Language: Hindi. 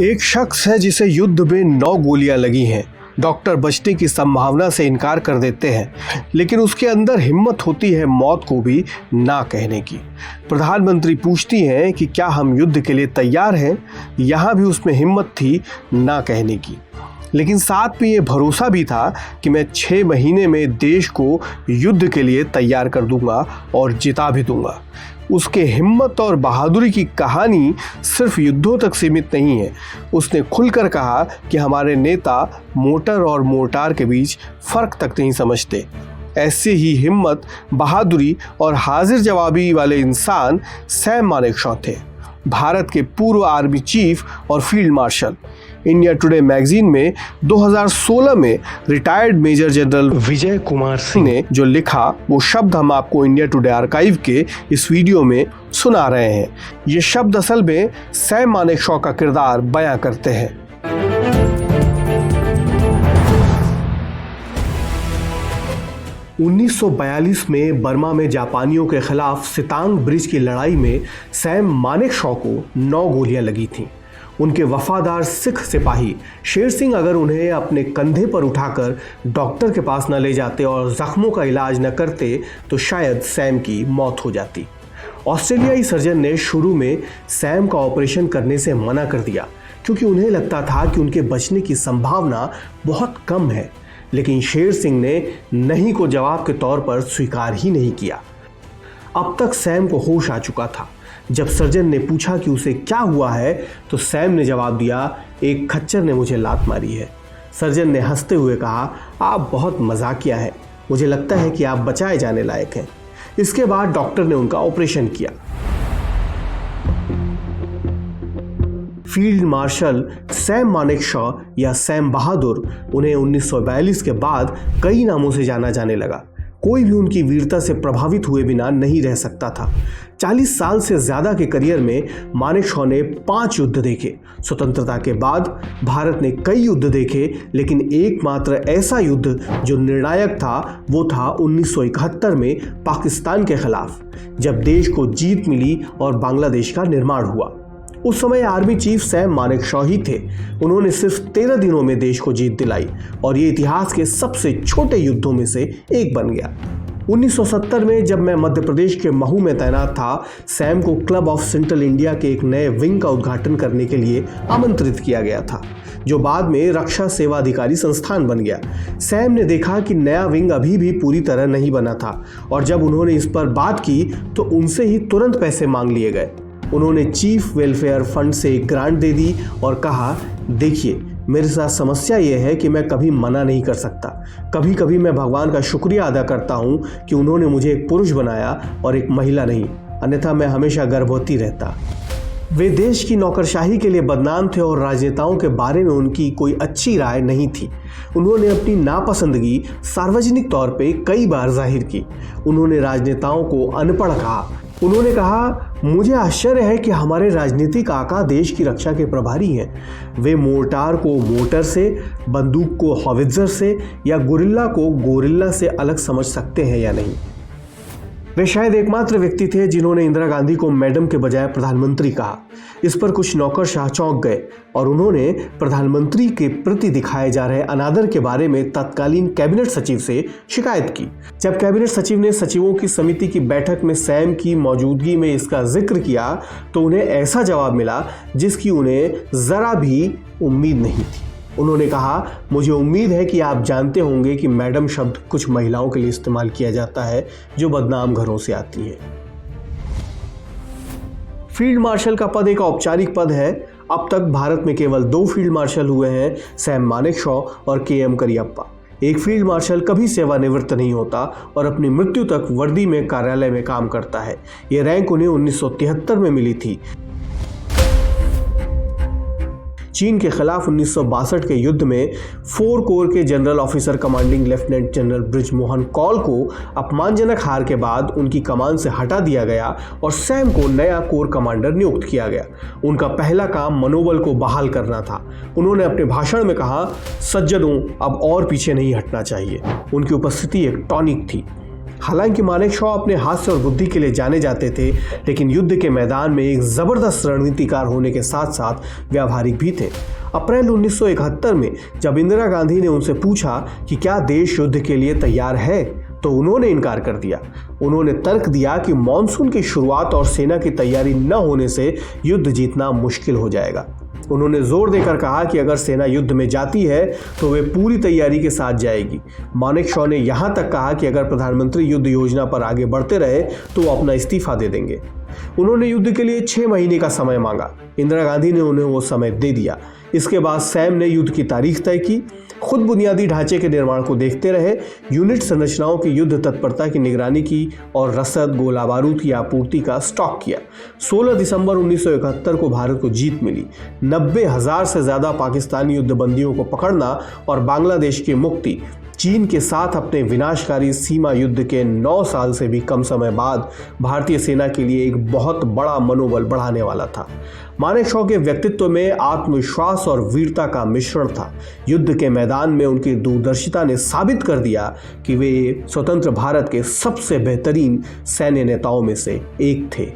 एक शख्स है जिसे युद्ध में 9 गोलियां लगी हैं। डॉक्टर बचने की संभावना से इनकार कर देते हैं, लेकिन उसके अंदर हिम्मत होती है मौत को भी ना कहने की। प्रधानमंत्री पूछती हैं कि क्या हम युद्ध के लिए तैयार हैं। यहाँ भी उसमें हिम्मत थी ना कहने की, लेकिन साथ में ये भरोसा भी था कि मैं 6 महीने में देश को युद्ध के लिए तैयार कर दूंगा और जिता भी दूंगा। उसके हिम्मत और बहादुरी की कहानी सिर्फ युद्धों तक सीमित नहीं है। उसने खुलकर कहा कि हमारे नेता मोटर और मोर्टार के बीच फ़र्क तक नहीं समझते। ऐसी ही हिम्मत, बहादुरी और हाजिर जवाबी वाले इंसान सैम मानेकशॉ थे, भारत के पूर्व आर्मी चीफ और field marshal. India today magazine में 2016 में retired major general Vijay Kumar Singh ने जो लिखा वो शब्द हम आपको इंडिया टुडे आर्काइव के इस वीडियो में सुना रहे हैं। ये शब्द असल में सैम मानेकशॉ का किरदार बयां करते हैं। ...1942 में बर्मा में जापानियों के खिलाफ सितांग ब्रिज की लड़ाई में सैम मानेकशॉ को 9 गोलियां लगी थीं। उनके वफादार सिख सिपाही शेर सिंह अगर उन्हें अपने कंधे पर उठाकर डॉक्टर के पास न ले जाते और जख्मों का इलाज न करते तो शायद सैम की मौत हो जाती। ऑस्ट्रेलियाई सर्जन ने शुरू में सैम का ऑपरेशन करने से मना कर दिया, क्योंकि उन्हें लगता था कि उनके बचने की संभावना बहुत कम है। लेकिन शेर सिंह ने नहीं को जवाब के तौर पर स्वीकार ही नहीं किया। अब तक सैम को होश आ चुका था। जब सर्जन ने पूछा कि उसे क्या हुआ है तो सैम ने जवाब दिया, एक खच्चर ने मुझे लात मारी है। सर्जन ने हंसते हुए कहा, आप बहुत मजाकिया है, मुझे लगता है कि आप बचाए जाने लायक हैं। इसके बाद डॉक्टर ने उनका ऑपरेशन किया। फील्ड मार्शल सैम मानेकशॉ या सैम बहादुर, उन्हें 1942 के बाद कई नामों से जाना जाने लगा। कोई भी उनकी वीरता से प्रभावित हुए बिना नहीं रह सकता था। 40 साल से ज्यादा के करियर में मानेकशॉ ने 5 युद्ध देखे। स्वतंत्रता के बाद भारत ने कई युद्ध देखे, लेकिन एकमात्र ऐसा युद्ध जो निर्णायक था वो था 1971 में पाकिस्तान के खिलाफ, जब देश को जीत मिली और बांग्लादेश का निर्माण हुआ। उस समय आर्मी चीफ सैम मानेकशॉ ही थे। उन्होंने सिर्फ 13 दिनों में देश को जीत दिलाई और ये इतिहास के सबसे छोटे युद्धों में से एक बन गया। 1970 में जब मैं मध्य प्रदेश के महू में तैनात था, सैम को क्लब ऑफ सेंट्रल इंडिया के एक नए विंग का उद्घाटन करने के लिए आमंत्रित किया गया था, जो बाद में रक्षा सेवा अधिकारी संस्थान बन गया। सैम ने देखा कि नया विंग अभी भी पूरी तरह नहीं बना था और जब उन्होंने इस पर बात की तो उनसे ही तुरंत पैसे मांग लिए गए। उन्होंने चीफ वेलफेयर फंड से एक ग्रांट दे दी और कहा, देखिए मेरे साथ समस्या ये है कि मैं कभी मना नहीं कर सकता। कभी कभी मैं भगवान का शुक्रिया अदा करता हूँ कि उन्होंने मुझे एक पुरुष बनाया और एक महिला नहीं, अन्यथा मैं हमेशा गर्भवती रहता। वे देश की नौकरशाही के लिए बदनाम थे और राजनेताओं के बारे में उनकी कोई अच्छी राय नहीं थी। उन्होंने अपनी नापसंदगी सार्वजनिक तौर पे कई बार जाहिर की। उन्होंने राजनेताओं को अनपढ़ कहा। उन्होंने कहा, मुझे आश्चर्य है कि हमारे राजनीतिक आका देश की रक्षा के प्रभारी हैं। वे मोर्टार को मोटर से, बंदूक को हॉवित्जर से या गुरिल्ला को गोरिल्ला से अलग समझ सकते हैं या नहीं। वे शायद एकमात्र व्यक्ति थे जिन्होंने इंदिरा गांधी को मैडम के बजाय प्रधानमंत्री कहा। इस पर कुछ नौकरशाह चौंक गए और उन्होंने प्रधानमंत्री के प्रति दिखाए जा रहे अनादर के बारे में तत्कालीन कैबिनेट सचिव से शिकायत की। जब कैबिनेट सचिव ने सचिवों की समिति की बैठक में सैम की मौजूदगी में इसका जिक्र किया तो उन्हें ऐसा जवाब मिला जिसकी उन्हें जरा भी उम्मीद नहीं थी। उन्होंने कहा, मुझे उम्मीद है कि आप जानते होंगे कि मैडम शब्द कुछ महिलाओं के लिए इस्तेमाल किया जाता है जो बदनाम घरों से आती हैं। फील्ड मार्शल का पद एक औपचारिक पद है। अब तक भारत में केवल 2 फील्ड मार्शल हुए हैं, सैम मानेकशॉ और KM करियप्पा। एक फील्ड मार्शल कभी सेवानिवृत्त नहीं होता और अपनी मृत्यु तक वर्दी में कार्यालय में काम करता है। यह रैंक उन्हें 1973 में मिली थी। चीन के खिलाफ 1962 के युद्ध में 4 कोर के general officer commanding lieutenant general Brijmohan Kaul को अपमानजनक हार के बाद उनकी कमान से हटा दिया गया और सैम को नया कोर कमांडर नियुक्त किया गया। उनका पहला काम मनोबल को बहाल करना था। उन्होंने अपने भाषण में कहा, सज्जनों, अब और पीछे नहीं हटना चाहिए। उनकी उपस्थिति एक टॉनिक थी। हालांकि मानेकशॉ अपने हास्य और बुद्धि के लिए जाने जाते थे, लेकिन युद्ध के मैदान में एक जबरदस्त रणनीतिकार होने के साथ साथ व्यावहारिक भी थे। अप्रैल 1971 में जब इंदिरा गांधी ने उनसे पूछा कि क्या देश युद्ध के लिए तैयार है, तो उन्होंने इनकार कर दिया। उन्होंने तर्क दिया कि मॉनसून की शुरुआत और सेना की तैयारी न होने से युद्ध जीतना मुश्किल हो जाएगा। उन्होंने जोर देकर कहा कि अगर सेना युद्ध में जाती है तो वे पूरी तैयारी के साथ जाएगी। मानेकशॉ ने यहां तक कहा कि अगर प्रधानमंत्री युद्ध योजना पर आगे बढ़ते रहे तो वो अपना इस्तीफा दे देंगे। उन्होंने युद्ध के लिए 6 महीने का समय मांगा। इंदिरा गांधी ने उन्हें वो समय दे दिया। इसके बाद सैम ने युद्ध की तारीख तय की, खुद बुनियादी ढांचे के निर्माण को देखते रहे, यूनिट संरचनाओं की युद्ध तत्परता की निगरानी की और रसद, गोला बारूद की आपूर्ति का स्टॉक किया। 16 दिसंबर 1971 को भारत को जीत मिली। 90,000 से ज्यादा पाकिस्तानी युद्धबंदियों को पकड़ना और बांग्लादेश की मुक्ति चीन के साथ अपने विनाशकारी सीमा युद्ध के 9 साल से भी कम समय बाद भारतीय सेना के लिए एक बहुत बड़ा मनोबल बढ़ाने वाला था। मानेकशॉ के व्यक्तित्व में आत्मविश्वास और वीरता का मिश्रण था। युद्ध के मैदान में उनकी दूरदर्शिता ने साबित कर दिया कि वे स्वतंत्र भारत के सबसे बेहतरीन सैन्य नेताओं में से एक थे।